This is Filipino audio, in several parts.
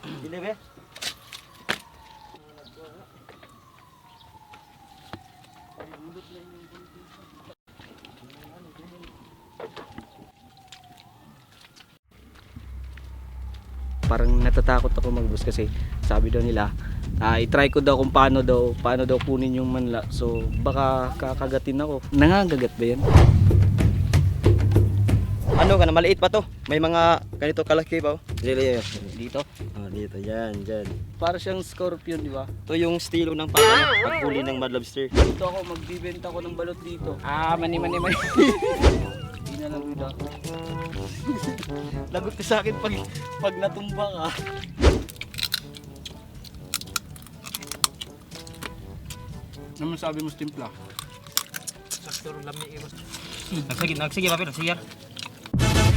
Dili be. Parang natatakot ako mag-boss kasi sabi daw nila i-try ko daw kung paano daw kunin yung manla. So baka kakagatin ako. Nangagagat ba yan? Ano ka na maliit pa to? May mga ganito kalaki pa oh. Dili Dito. Oh, dito yan, diyan. Para siyang scorpion, di ba? Ito yung estilo ng paghuli ng mad lobster. Dito ako magbibenta ko ng balot dito. Mani. Hindi na lang yun. Lagot ka sa akin pag natumba ka. Naman sabi mo timpla. Nagsige papel, nagsige.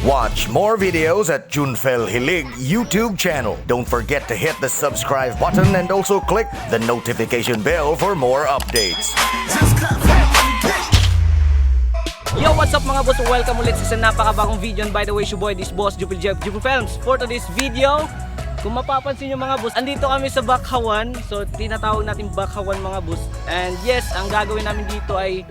Watch more videos at Junfel Hilig YouTube channel. Don't forget to hit the subscribe button and also click the notification bell for more updates. Yo, what's up mga boss? Welcome ulit sa napakabagong video. And by the way, your boy, this boss, Jupil Jeff, Jupil Films. For today's video, kung mapapansin nyo mga boss, andito kami sa Bakhawan. So, tinatawag natin Bakhawan mga boss. And yes, ang gagawin namin dito ay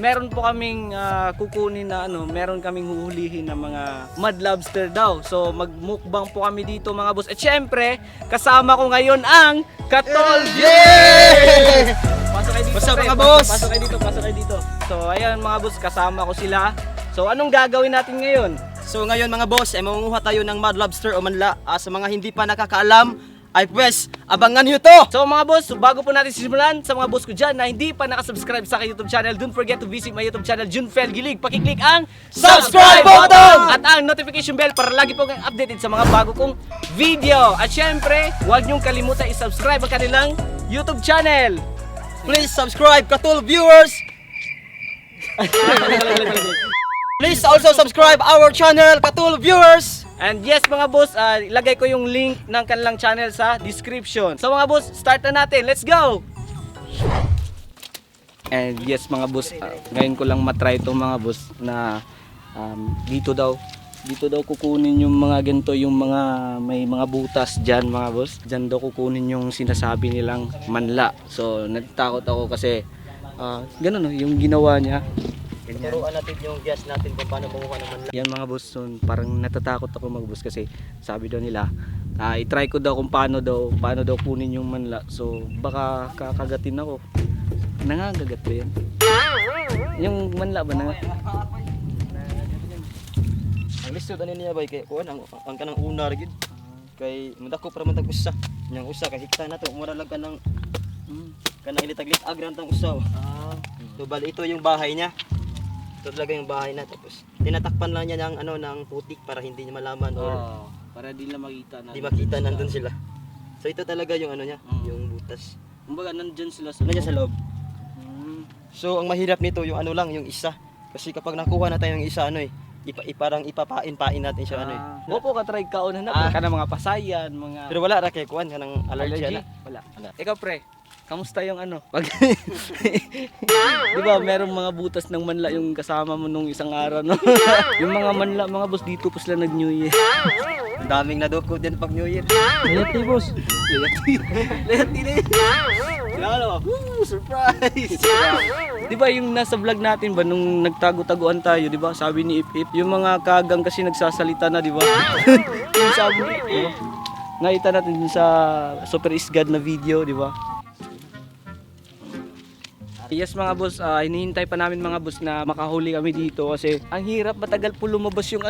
meron po kaming kukunin na meron kaming huhulihin na mga mud lobster daw. So magmukbang po kami dito mga boss. At syempre, kasama ko ngayon ang Katol. Yeah! Pasok kayo dito. What's up, pre. mga boss? Pasok kayo dito. So ayan mga boss, kasama ko sila. So anong gagawin natin ngayon? So ngayon mga boss, ay mangunguha tayo ng mud lobster o manla. Sa mga hindi pa nakakaalam, ay pwes, abangan nyo to! So mga boss, bago po natin simulan, sa mga boss ko dyan na hindi pa nakasubscribe sa aking YouTube channel, don't forget to visit my YouTube channel, Junfel Gilig. Pakiclick ang Subscribe button! at ang notification bell para lagi po kayong updated sa mga bago kong video. At syempre, huwag nyong kalimutan i-subscribe ang kanilang YouTube channel. Please subscribe, Katul viewers! Please also subscribe our channel, Katul viewers! And yes mga boss, ilagay ko yung link ng kanilang channel sa description. So mga boss, start na natin. Let's go! And yes mga boss, ngayon ko lang matry itong mga boss na dito daw kukunin yung mga ganito, yung mga may mga butas dyan mga boss. Dyan daw kukunin yung sinasabi nilang manla. So natatakot ako kasi ganun yung ginawa niya. Turuan natin yung gas natin kung paano manguha ng manla. Yan mga boss, so, parang natatakot ako mag-boss kasi sabi daw nila i-try ko daw kung paano daw kunin yung manla. So baka kakagatin ako. Nangagagat ba yan? Yung manla ba na? Ang lisod ano niya bay kay kuan ang kanang una gid. Kay madako para matag usa. Yang usa kay hikta na to mura lang kanang kanang ilitag-litag ra tang usa. So bali ito yung bahay niya. Ito talaga yung bahay na, tapos tinatakpan lang niya ng putik para hindi niya malaman or Para di lang makita na. di makita nandun sila. So ito talaga yung ano niya, yung butas. Kumbaga nandyan sila sa Nandiyan sa loob. So ang mahirap nito yung ano lang, yung isa. Kasi kapag nakuha na tayo yung isa parang ipapain natin siya Opo ka try kaon na ka ng mga pasayan, mga Pero wala ra kay kuan kanang allergy na. Wala. Ikaw pre, kamusta yung pag di ba merong mga butas ng manla yung kasama mo nung isang araw no? Yung mga manla mga boss dito po sila nag New Year. Ang daming nadoko din pag New Year. Leti boss. Leti na yun. Surprise! Di ba yung nasa vlog natin ba nung nagtago-taguan tayo, di ba? Sabi ni Ip, yung mga kagang kasi nagsasalita na, di ba? Yung sabi ni Ip, nakita natin dun sa Super Is God na video, di ba? Yes mga boss, hinihintay pa namin mga boss na makahuli kami dito kasi ang hirap, matagal po lumabas yung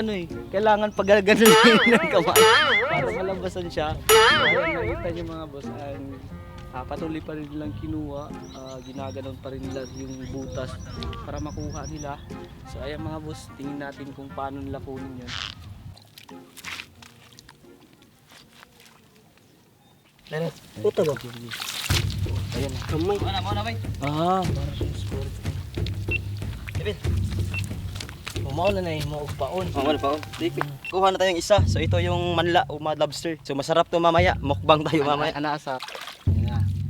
kailangan pagaganon ng kamay para malabasan siya. Ayan, nakita niyo mga boss, patuloy pa rin nilang kinuha, ginaganon pa rin nila yung butas para makuha nila. So ayan mga boss, tingin natin kung paano nila kunin yun. Puta ba? Ayan na. Kamay. Mo na bay. Para sa sport. David. Umaon na mo og paon. Wala pa. Kuha na tayong isa. So ito yung manla o mud lobster. So masarap to mamaya. Mukbang tayo mamaya. Anaasa.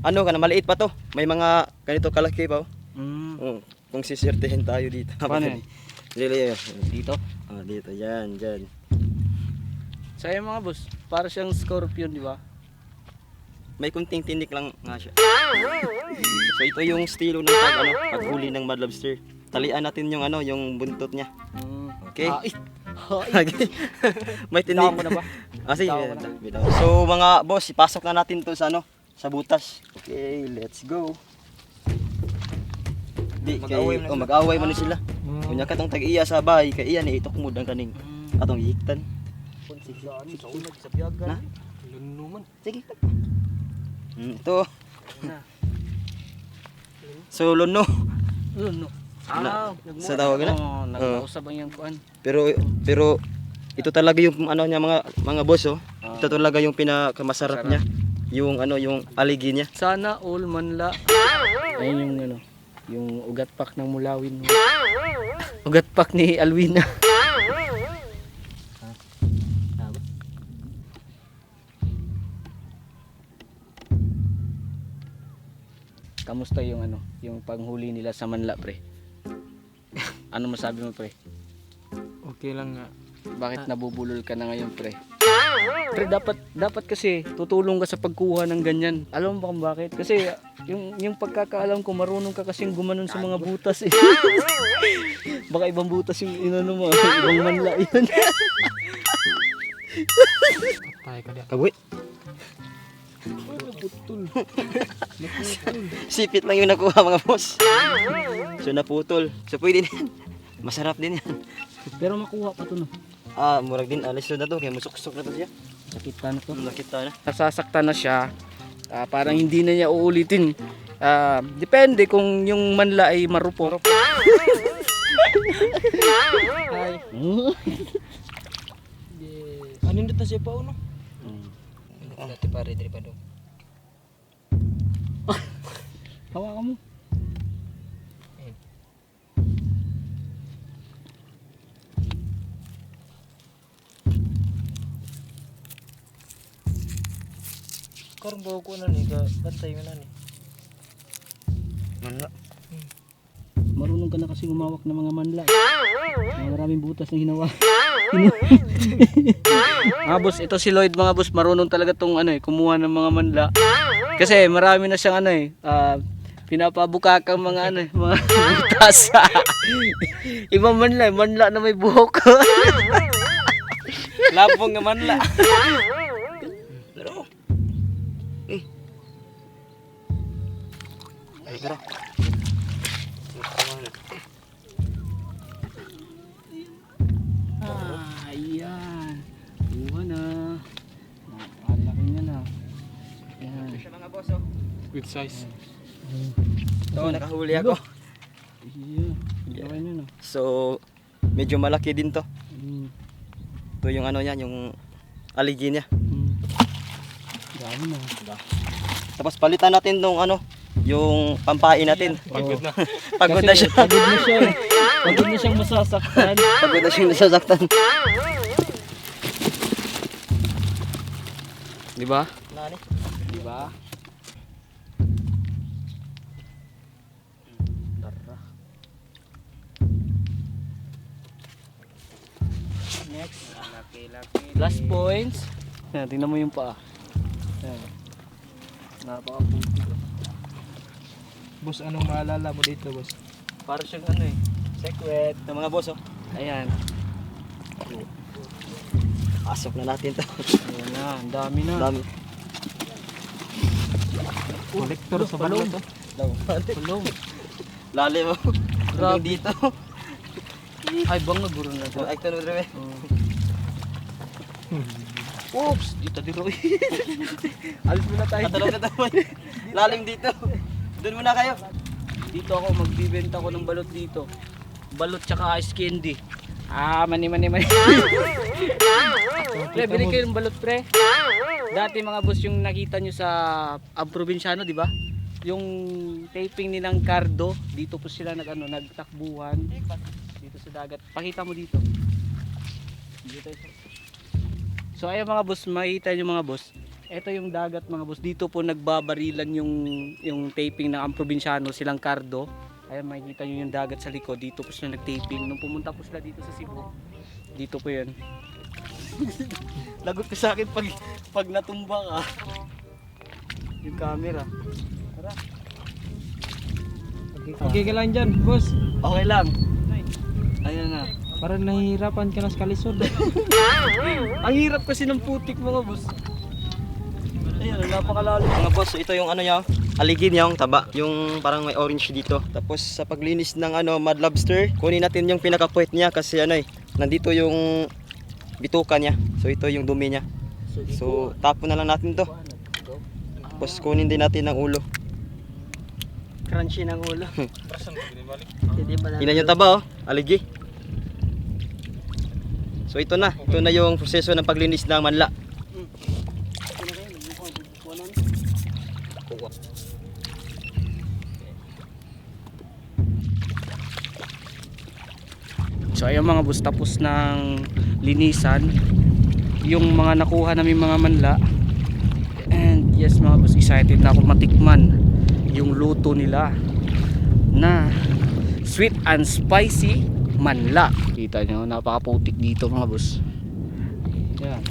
Ano ka na maliit pa to. May mga ganito kalaki pa. Kung sisirtehin tayo dito. Paano yan? Dito? Dito. Yan. So ayan mga boss, para siyang scorpion, di ba? may kunting tinik lang nga siya. So ito yung estilo ng paghuli ng mud lobster. Talian natin yung yung buntot niya. Okay. Okay. May tinik. Tawag mo na ba? Sige. Tawag mo na. Bitaw. So mga boss, ipasok na natin to sa sa butas. Okay, let's go. Mag-away man sila. Kunya ka tong tag-iya sa bahay kay iya ni itok mo ang kaning atong ihiktan. Na? Sige. Ito. So luno. Sa tawag na? Nagkausap ang yung kuan. Pero ito talaga yung niya mga boss oh. Ito talaga yung pinakamasarap niya. Yung yung aligi niya. Sana all manla. Ayun yung yung ugat pak ng mulawin. Ugat pak ni Alwina. Kamusta yung yung panghuli nila sa Manla, pre? Ano masabi mo, pre? Okay lang nga. Bakit nabubulol ka na ngayon, pre? Pre, dapat kasi tutulong ka sa pagkuha ng ganyan. Alam mo ba kung bakit? Kasi yung pagkakaalam ko, marunong ka kasing gumanon sa mga butas eh. Baka ibang butas yung mo, ibang manla yun. Patay ka diya. Kabuhi. Sipit lang yung nakuha mga boss. So naputol. So pwede din. Masarap din yan. Pero makuha pa to, no? Murag din alis na to kaya musok-sok na to siya. Nakita na to. Nakita na. Nasasaktan na siya. Parang hindi na niya uulitin. Depende kung yung manla ay marupok. Ay. Ano dito na siya pa uno? Dati pare diri pa do. Hawakan mo. Karong bawa ko na ni ka bantay mo na ni. Manla. Marunong ka na kasi humawak ng mga manla. Maraming butas na hinawa. Mga boss, ito si Lloyd mga boss, marunong talaga tong kumuha ng mga manla. Kasi marami na siyang pinapabukakang mga mga butas. Ibang manla na may buhok. Labong nga manla. Ay, tara. Ayan. Buha na. Napakalaki niya na. Ayan. Siya mga boss oh. Good size. So nakahuli ako. Yeah. Gawin niya na. So medyo malaki din to. Ito yung niya, yung aligi niya. Dami na. Tapos palitan natin tong yung pampain natin. Pagod na. Pagod na siya. Pagod na siya. Pagod na siyang masasaktan. Pagod na siyang nasasaktan. Di ba? Nani? Di ba? Tara. Next. Laki. Last points. Yan, tingnan mo yung paa. Yan. Napakaputi ko. Boss, anong maalala mo dito, boss? Para siyang secret. Ito mga boss oh. Ayan. Pasok na natin to. Ayan na, ang dami na. Dami. Collector sa balon to. Balong. Lalim oh. Grabe. Hanggang dito. Ay, bang naguro na to. Ay, ito na rin. Oops! Dito dito. Alis muna tayo. Katulog na tayo. Lalim dito. Doon muna kayo. Dito ako, magbibenta ko ng balot dito. Balot tsaka ice candy. Mani. Pre, bili kayo ng balot, pre. Dati mga boss, yung nakita nyo sa Probinsyano, di ba? Yung taping nilang Cardo, dito po sila nagtakbuhan. Dito sa dagat. Pakita mo dito. So ayun mga boss, makita nyo mga boss. Ito yung dagat mga boss. Dito po nagbabarilan yung taping ng Probinsyano, silang Cardo. Ayan, makikita nyo yung dagat sa likod. Dito po sila nag-taping. Nung pumunta po sila dito sa Cebu, dito po yan. Lagot ka sa akin pag natumba ka. yung camera. Okay ka lang dyan, boss. Okay lang. Ayan na. Parang nahihirapan ka na sa kalisod. Ang hirap kasi ng putik mga boss. Ayun, napakalalim. Mga boss, ito yung ano niya, aligin niya, yung taba. Yung parang may orange dito. Tapos sa paglinis ng mud lobster, kunin natin yung pinaka-puwet niya kasi nandito yung bituka niya. So ito yung dumi niya. So tapon na lang natin to. Tapos kunin din natin ang ulo. Crunchy ng ulo. Tingnan yung taba, aligi. So ito na yung proseso ng paglinis ng manla. So ayun mga boss, tapos ng linisan yung mga nakuha namin mga manla. And yes mga boss, excited na ako matikman yung luto nila na sweet and spicy manla. Kita nyo, napakaputik dito mga boss. Yan.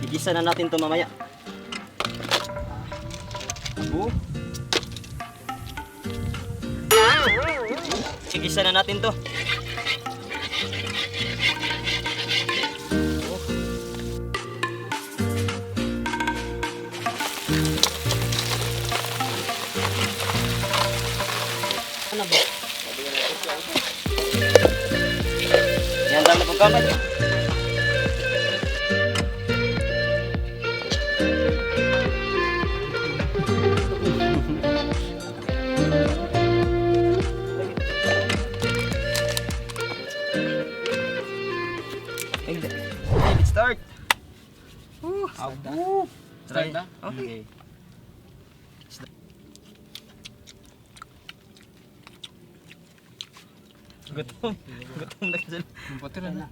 Igisa na natin to mamaya. Igisa na natin to. Ano ba? Yan dami pong kamay. Let's start. Try na? Okay. Gutom. Gutom na dyan. Patira na.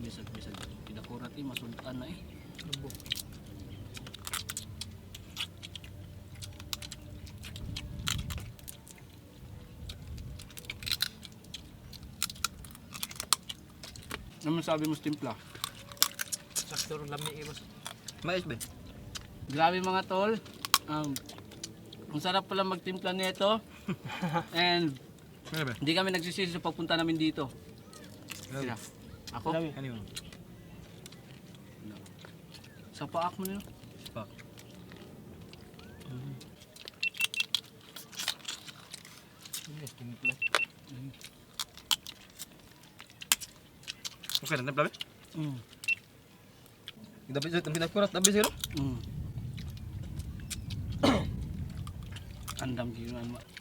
Bisag-bisag. Pidakurat masuntaan na Ano sabi mo sa timpla? Sakto rin lami boss. Mais ba? Grabe mga tol. Ang sarap pala magtimpla nito. And hindi kami nagsisisi sa pagpunta namin dito. Sila. Ako? Ano yun? Sa paak mo nila. Pak. Okay, nanti belum? Kita bisa kurat, tapi sih lo. Andam gimana, Mak?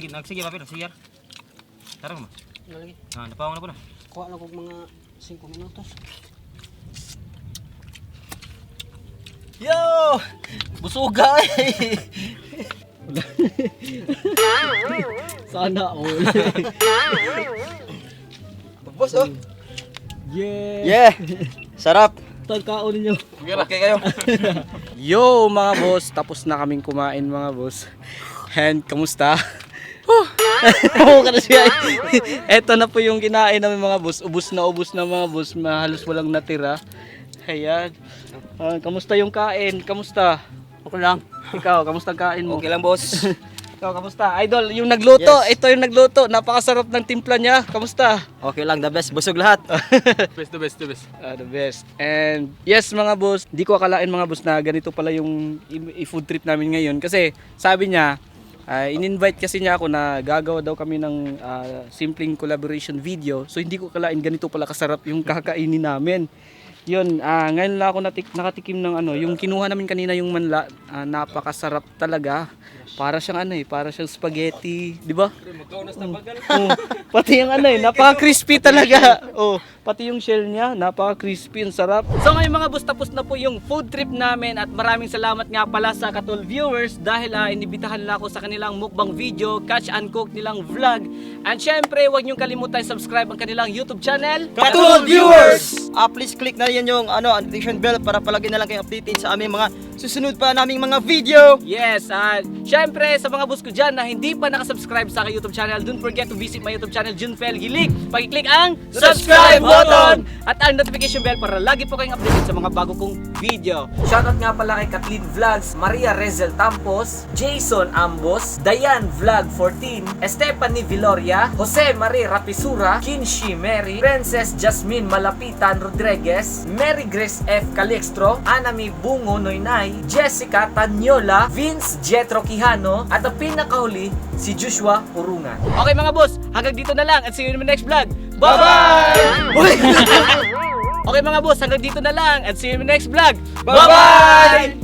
Nagsige pa pero siyar. Tarang mo. Lagi. Napawang na po na. Kuha na kog mga 5 minutos. Yo! Busuga eh. Sana all. Bos oh. Yeah. Yeah. Sarap. Tagkaon ninyo. Okay kayo. Yo mga boss, tapos na kaming kumain mga boss. And kamusta? Oo ka na siya. Eto na po yung kinain namin mga boss. Ubus na mga boss. Halos walang natira. Ayan. Kamusta yung kain? Kamusta? Okay lang. Ikaw, kamusta ang kain mo? Okay lang boss. Ikaw, kamusta? Idol, yung nagluto. Yes. Ito yung nagluto. Napakasarap ng timpla niya. Kamusta? Okay lang, the best. Busog lahat. The best. And yes mga boss, di ko akalain mga boss na ganito pala yung i-food trip namin ngayon. Kasi sabi niya, in-invite kasi niya ako na gagawa daw kami ng simpleng collaboration video. So hindi ko akalain ganito pala kasarap yung kakainin namin. Yun, ngayon lang ako nakatikim ng ano, yung kinuha namin kanina yung manla, napakasarap talaga. Para siyang ano para siyang spaghetti, di ba? Pati yung ano napaka-crispy talaga. Pati yung shell niya, napaka-crispy, ang sarap. So ngayon mga boss, tapos na po yung food trip namin at maraming salamat nga pala sa Katol viewers dahil inibitahan nila ako sa kanilang mukbang video, catch and cook nilang vlog. And syempre, huwag niyong kalimutan subscribe ang kanilang YouTube channel, Katol Viewers! Please click na yan yung notification bell para palagi na lang kayo updated sa aming mga susunod pa naming mga video. Yes, syempre sa mga boss ko dyan na hindi pa nakasubscribe sa aking YouTube channel, don't forget to visit my YouTube channel, Junfel Hilig. Pag-click ang Subscribe button! at ang notification bell para lagi po kayong updated sa mga bago kong video. Shoutout nga pala kay Kathleen Vlogs, Maria Rezel Tampos, Jason Ambos, Dayan Vlog 14, Stephanie Viloria, Jose Marie Rapisura, Kinshi Mary, Princess Jasmine Malapitan Rodriguez, Mary Grace F. Calixtro, Anami Bungo Noynay, Jessica Tanyola, Vince Jetro Quijano, at ang pinakahuli, si Joshua Urungan. Okay mga boss, hanggang dito na lang and see you in my next vlog. Bye-bye! Okay mga boss, hanggang dito na lang and see you in my next vlog. Bye-bye!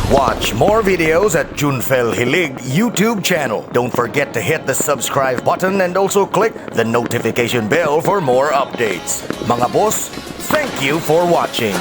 Watch more videos at Junfel Hilig YouTube channel. Don't forget to hit the subscribe button and also click the notification bell for more updates. Mga boss, thank you for watching.